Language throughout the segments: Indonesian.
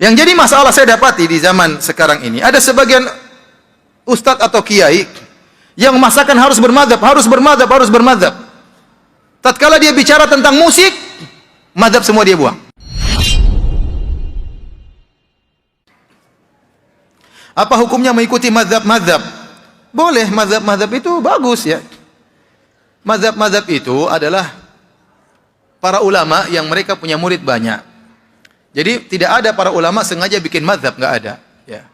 Yang jadi masalah saya dapati di zaman sekarang ini, ada sebagian ustadz atau kiai yang memaksakan harus bermadzhab, harus bermadzhab, harus bermadzhab. Tatkala dia bicara tentang musik, madzhab semua dia buang. Apa hukumnya mengikuti madzhab-madzhab? Boleh, madzhab-madzhab itu bagus ya. Madzhab-madzhab itu adalah para ulama yang mereka punya murid banyak. Jadi tidak ada para ulama sengaja bikin madzhab, nggak ada. Ya.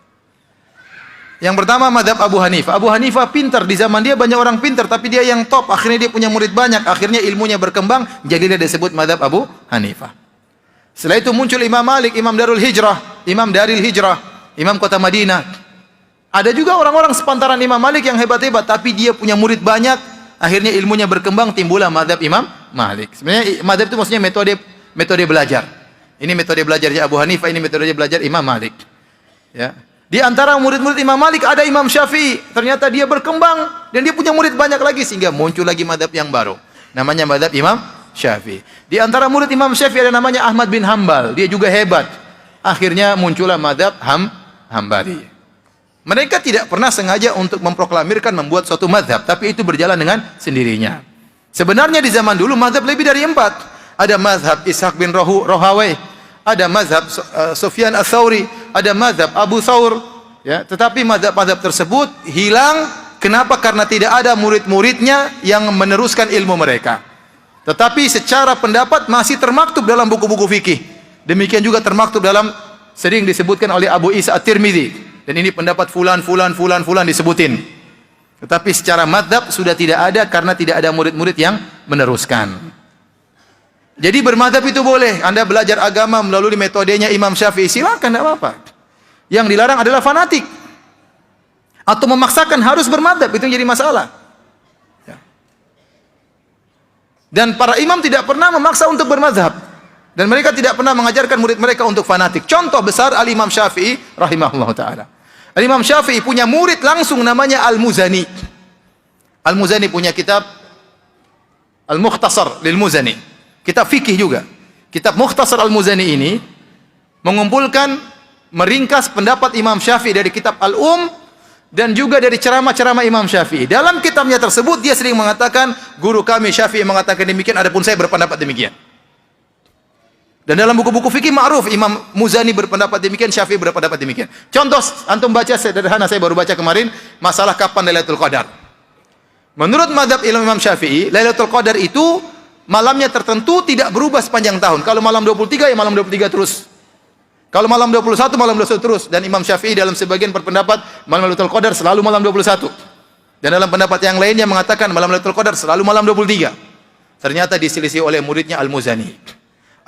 Yang pertama madzhab Abu Hanifah. Abu Hanifah pintar, di zaman dia banyak orang pintar, tapi dia yang top. Akhirnya dia punya murid banyak, akhirnya ilmunya berkembang, jadi dia disebut madzhab Abu Hanifah. Setelah itu muncul Imam Malik, Imam Darul Hijrah, Imam Daril Hijrah, Imam Kota Madinah. Ada juga orang-orang sepantaran Imam Malik yang hebat-hebat, tapi dia punya murid banyak, akhirnya ilmunya berkembang, timbullah madzhab Imam Malik. Sebenarnya madzhab itu maksudnya metode belajar. Ini metode belajarnya Abu Hanifah, ini metode belajar Imam Malik. Ya. Di antara murid-murid Imam Malik ada Imam Syafi'i. Ternyata dia berkembang dan dia punya murid banyak lagi sehingga muncul lagi madzhab yang baru. Namanya madzhab Imam Syafi'i. Di antara murid Imam Syafi'i ada namanya Ahmad bin Hambal. Dia juga hebat. Akhirnya muncullah madzhab Hambali. Mereka tidak pernah sengaja untuk memproklamirkan membuat suatu madzhab, tapi itu berjalan dengan sendirinya. Sebenarnya di zaman dulu madzhab lebih dari 4. Ada mazhab Ishaq bin Rohawai, ada mazhab Sufyan Ats-Tsauri, ada mazhab Abu Thawr, ya. Tetapi mazhab-mazhab tersebut hilang. Kenapa? Karena tidak ada murid-muridnya yang meneruskan ilmu mereka. Tetapi secara pendapat masih termaktub dalam buku-buku fikih. Demikian juga termaktub dalam, sering disebutkan oleh Abu Isa At-Tirmidzi. Dan ini pendapat fulan disebutin. Tetapi secara mazhab sudah tidak ada karena tidak ada murid-murid yang meneruskan. Jadi bermadzhab itu boleh. Anda belajar agama melalui metodenya Imam Syafi'i, silakan, tidak apa-apa. Yang dilarang adalah fanatik atau memaksakan harus bermadzhab, itu yang jadi masalah. Ya. Dan para imam tidak pernah memaksa untuk bermadzhab, dan mereka tidak pernah mengajarkan murid mereka untuk fanatik. Contoh besar Al-Imam Syafi'i rahimahullah ta'ala. Al-Imam Syafi'i punya murid langsung namanya Al-Muzani. Al-Muzani punya kitab Al-Mukhtasar lil-Muzani, kitab fikih juga. Kitab Mukhtasar Al-Muzani ini mengumpulkan, meringkas pendapat Imam Syafi'i dari kitab Al-Um dan juga dari ceramah-ceramah Imam Syafi'i. Dalam kitabnya tersebut dia sering mengatakan, guru kami Syafi'i mengatakan demikian, adapun saya berpendapat demikian. Dan dalam buku-buku fikih ma'ruf, Imam Muzani berpendapat demikian, Syafi'i berpendapat demikian. Contoh, antum baca sederhana, saya baru baca kemarin, masalah kapan Lailatul Qadar. Menurut mazhab Imam Syafi'i, Lailatul Qadar itu malamnya tertentu, tidak berubah sepanjang tahun. Kalau malam 23 ya malam 23 terus. Kalau malam 21 malam 21 terus. Dan Imam Syafi'i dalam sebagian berpendapat malam Lailatul Qadar selalu malam 21. Dan dalam pendapat yang lainnya mengatakan malam Lailatul Qadar selalu malam 23. Ternyata diselisih oleh muridnya Al-Muzani.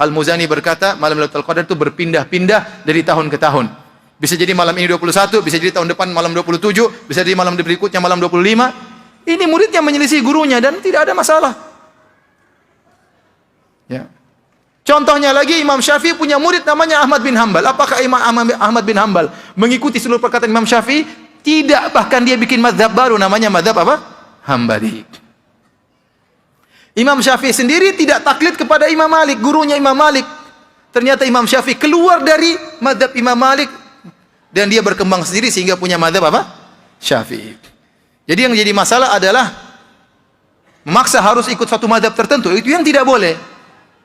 Al-Muzani berkata malam Lailatul Qadar itu berpindah-pindah dari tahun ke tahun. Bisa jadi malam ini 21, bisa jadi tahun depan malam 27, bisa jadi malam berikutnya malam 25. Ini muridnya menyelisih gurunya dan tidak ada masalah. Ya. Contohnya lagi Imam Syafi'i punya murid namanya Ahmad bin Hambal. Apakah Imam Ahmad bin Hambal mengikuti seluruh perkataan Imam Syafi'i? Tidak, bahkan dia bikin mazhab baru namanya mazhab apa? Hambali. Imam Syafi'i sendiri tidak taklid kepada Imam Malik, gurunya Imam Malik. Ternyata Imam Syafi'i keluar dari mazhab Imam Malik dan dia berkembang sendiri sehingga punya mazhab apa? Syafi'i. Jadi yang jadi masalah adalah memaksa harus ikut satu mazhab tertentu, itu yang tidak boleh.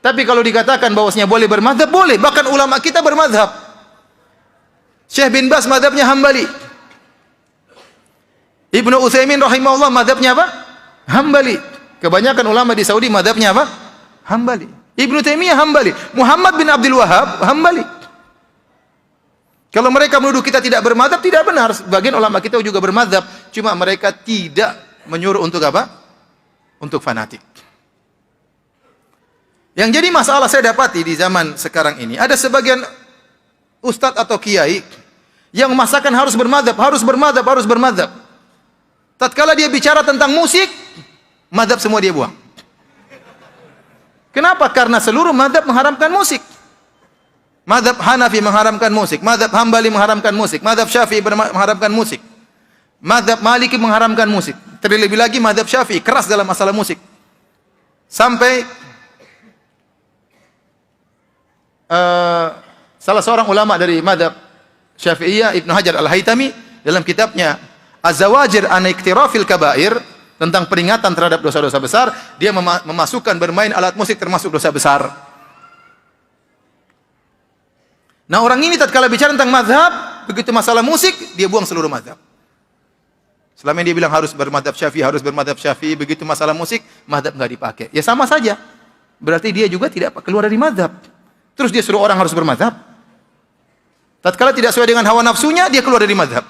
Tapi kalau dikatakan bahwasanya boleh bermadzhab, boleh. Bahkan ulama kita bermadzhab. Syekh bin Baz mazhabnya Hambali. Ibnu Utsaimin rahimahullah mazhabnya apa? Hambali. Kebanyakan ulama di Saudi mazhabnya apa? Hambali. Ibnu Taimiyah Hambali. Muhammad bin Abdul Wahhab Hambali. Kalau mereka menuduh kita tidak bermadzhab, tidak benar. Sebagian ulama kita juga bermadzhab, cuma mereka tidak menyuruh untuk apa? Untuk fanatik. Yang jadi masalah saya dapati di zaman sekarang ini, ada sebagian ustadz atau kiai yang memaksakan harus bermadzhab, harus bermadzhab, harus bermadzhab. Tatkala dia bicara tentang musik, madzhab semua dia buang. Kenapa? Karena seluruh madzhab mengharamkan musik. Madzhab Hanafi mengharamkan musik, madzhab Hambali mengharamkan musik, madzhab Syafi'i mengharamkan musik, madzhab Maliki mengharamkan musik. Terlebih lagi madzhab Syafi'i keras dalam masalah musik. Sampai Salah seorang ulama dari mazhab Syafi'iyah, Ibnu Hajar Al-Haytami, dalam kitabnya Az-Zawajir an Iktirafil Kabair, tentang peringatan terhadap dosa-dosa besar, dia memasukkan bermain alat musik termasuk dosa besar. Nah, orang ini tatkala bicara tentang mazhab, begitu masalah musik, dia buang seluruh mazhab. Selama ini dia bilang harus bermadzhab Syafi'i, harus bermadzhab Syafi'i, begitu masalah musik, mazhab enggak dipakai. Ya sama saja. Berarti dia juga tidak keluar dari mazhab. Terus dia suruh orang harus bermazhab. Tatkala tidak sesuai dengan hawa nafsunya, dia keluar dari mazhab.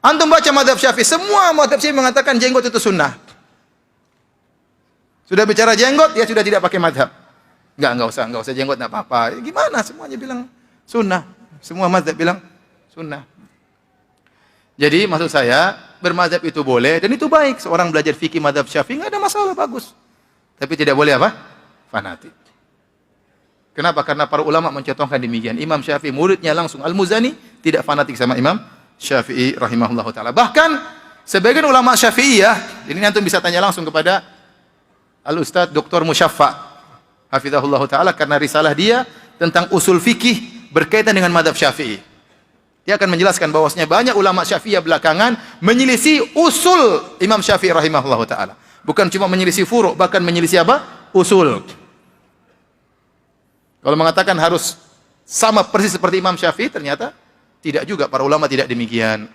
Antum baca mazhab Syafi'i, semua mazhab Syafi'i mengatakan jenggot itu sunnah. Sudah bicara jenggot, ya sudah tidak pakai mazhab. Enggak usah jenggot, enggak apa-apa. Gimana semuanya bilang sunnah. Semua mazhab bilang sunnah. Jadi maksud saya, bermazhab itu boleh dan itu baik. Seorang belajar fikih mazhab Syafi'i enggak ada masalah, bagus. Tapi tidak boleh apa? Fanatik. Kenapa? Karena para ulama mencontohkan demikian. Imam Syafi'i muridnya langsung Al-Muzani tidak fanatik sama Imam Syafi'i rahimahullahu taala. Bahkan sebagian ulama Syafi'iyah, ini antum bisa tanya langsung kepada Al-Ustaz Dr. Musyaffa hafizahullahu taala, karena risalah dia tentang usul fikih berkaitan dengan mazhab Syafi'i. Dia akan menjelaskan bahwasanya banyak ulama Syafi'iyah belakangan menyelisih usul Imam Syafi'i rahimahullahu taala. Bukan cuma menyelisih furu', bahkan menyelisih apa? Usul. Kalau mengatakan harus sama persis seperti Imam Syafi'i, ternyata tidak juga, para ulama tidak demikian.